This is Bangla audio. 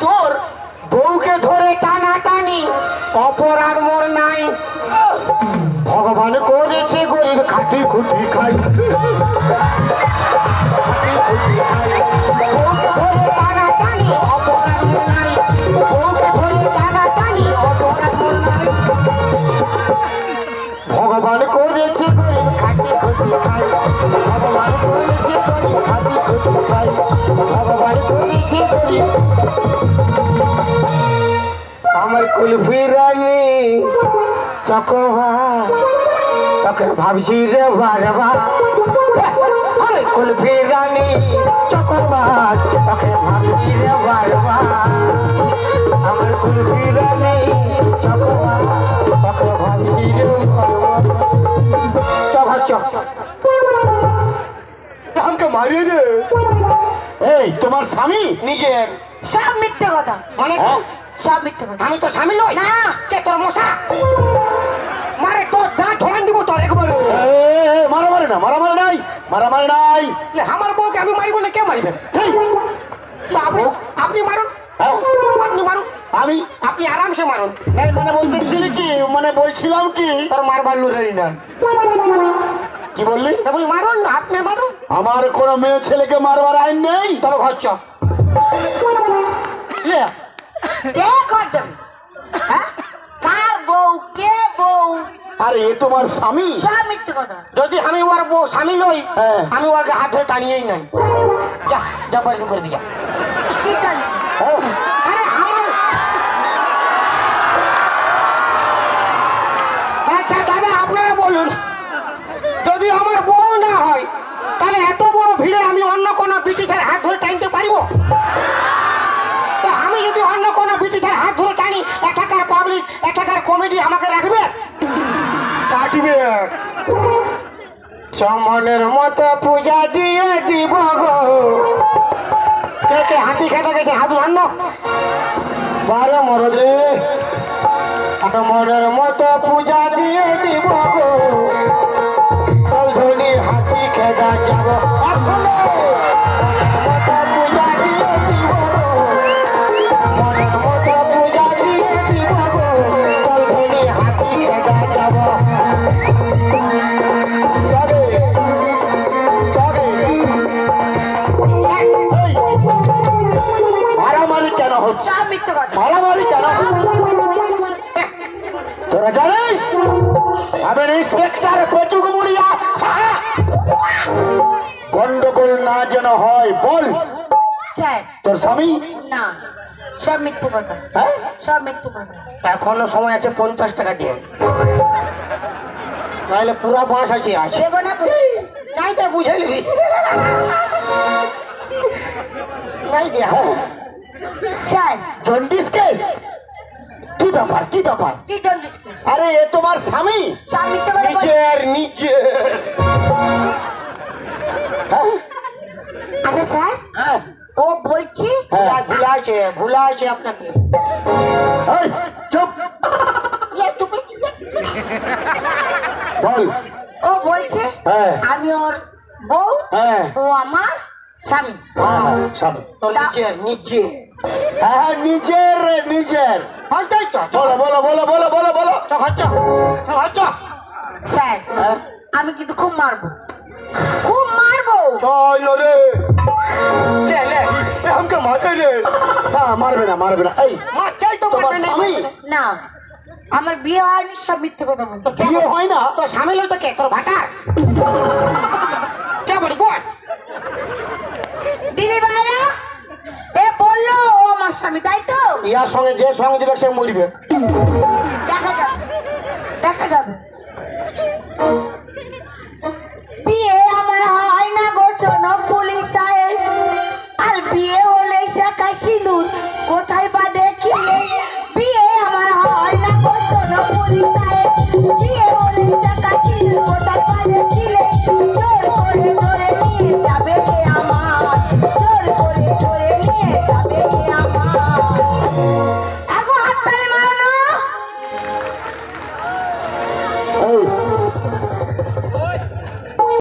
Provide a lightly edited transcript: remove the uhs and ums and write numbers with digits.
তোর বউকে ধরে টানাটানি অপরাধ মোর নাই। ভগবান করেছে গরিব খাটি খুটি খাই, বউকে ধরে টানাটানি অপরাধ মোর নাই, বউকে ধরে টানাটানি অপরাধ মোর নাই। ভগবান করেছে গরিব খাটি খুটি খাই, ভগবান করেছে গরিব খাটি খুটি খাই, ভগবান করেছে গরিব। আমার কুলফি রানী চকোভা তোকে ভাবছি রে বারবার, আমার কুলফি রানী চকোভা তোকে ভাবছি রে বারবার, আমার কুলফি রানী চকোভা তোকে ভাবছি রে বারবার। আমাকে মারিয়ে রে। এই তোমার স্বামী নিজের সব মিথ্যে কথা, মানে সব মিথ্যে কথা। আমি তো স্বামী নই না। কে তোর মশা? মারে তোর দাঁত ঢোকান দিব তোর একবার। মারামারি না, মারামারি নাই, মারামারি নাই। আমার বউকে আমি মারিব না, কে মারিবে? আপনি মারুন, আপনি মারুন, আমি আপনি আরামসে মারুন। এই মানে বলতেছিলি কি, মানে বলছিলাম কি তোর মারবার লুড়াই না। কি বললি? বলি মারুন, আপনি মারুন। আমার কোনো মেয়ে ছেলেকে মারবার আইন নেই। তবে ঘর চ কে করছেন? হ্যাঁ, কার বউ, কে বউ? আরে এ তোমার স্বামী। সব মিথ্যে কথা। যদি আমি ওর বউ স্বামী নই, আমি ওকে হাত ধরে টানিয়েই নাই। যা যা পরিষ্কার করবি যা। কি জানি? আরে আমার আচ্ছা দাদা আপনারা বলুন, যদি আমার বউ না হয় তাহলে এত বড় ভিড়ে আমি অন্য কোনো ব্রিটিশের হাত ধরে টানতে পারিব? তো আমি যদি অন্য কোনো ব্রিটিশের হাত ধরে টানি, এখানকার পাবলিক, এখানকার কমিটি আমাকে রাখবে? কাটবে। চমনের মতো পূজা দিয়ে দিব গো। কে কে হাতি খেতে গেছে হাত রান্ন বারে মরদ রে। চমনের মতো পূজা দিয়ে দিব গো, ধনি হাতি খেদা যাব। আসলে পূজা দিয়ে দিব গো, মনের মতো পূজা দিয়ে দিব গো, ধনি হাতি খেদা যাব। মারামারি কেন হচ্ছে? সব মিথ্যে কথা। মারামারি কেন? তোরা জানিস আমি ইন্সপেক্টর পেচুগুমুড়িয়া। গন্ডগোল না যেন হয় বল। স্যার, তোর স্বামী? না, সব মিথ্যে কথা, হ্যাঁ, সব মিথ্যে কথা। এখনো সময় আছে 50 টাকা দিয়ে, নাহলে পুরা বাঁশ আছে। আছে দেবো না? নাই তো বুঝে নিবি। নাই দিয়া। Sir, jaundice case? কি ব্যাপার, কি ব্যাপার? কি জন্ডিস কেস? আরে এ তোমার স্বামী সব মিথ্যে কথা বলছে। নিজের নিজের। হ্যাঁ আচ্ছা স্যার, হ্যাঁ ও বলছি ভুলাইছে আপনাকে। এই, চুপ বল। ও বলছে হ্যাঁ। আমি ওর বউ, হ্যাঁ। ও আমার স্বামী। স্বামী তো নিজের নিজে। হ্যাঁ নিজের নিজের। বলো বলো বলো বলো বলো বলো। স্যার, আমি কিন্তু খুব মারবো, খুব মারবো। চলো রে, লে লে আমাকে মারবে রে। হ্যাঁ মারবে না, মারবে না। এই তোমার স্বামী? না, আমার বিয়ে হয়নি, সব মিথ্যে কথা বলতো। বিয়ে হয় না? তোর স্বামী লই তো কে? তোর ভাটা কে বলি বল। দিদি ভাইরা, এ বললো ও আমার স্বামী, তাই তো? ইয়ার সঙ্গে যে সঙ্গে দিবে সে মরবে। দেখা যাবে, দেখা যাবে। বিয়ে আমার হয় না গো শোনো পুলিশ সাহেব, আর বিয়ে হলে শাখা সিঁদুর কোথায়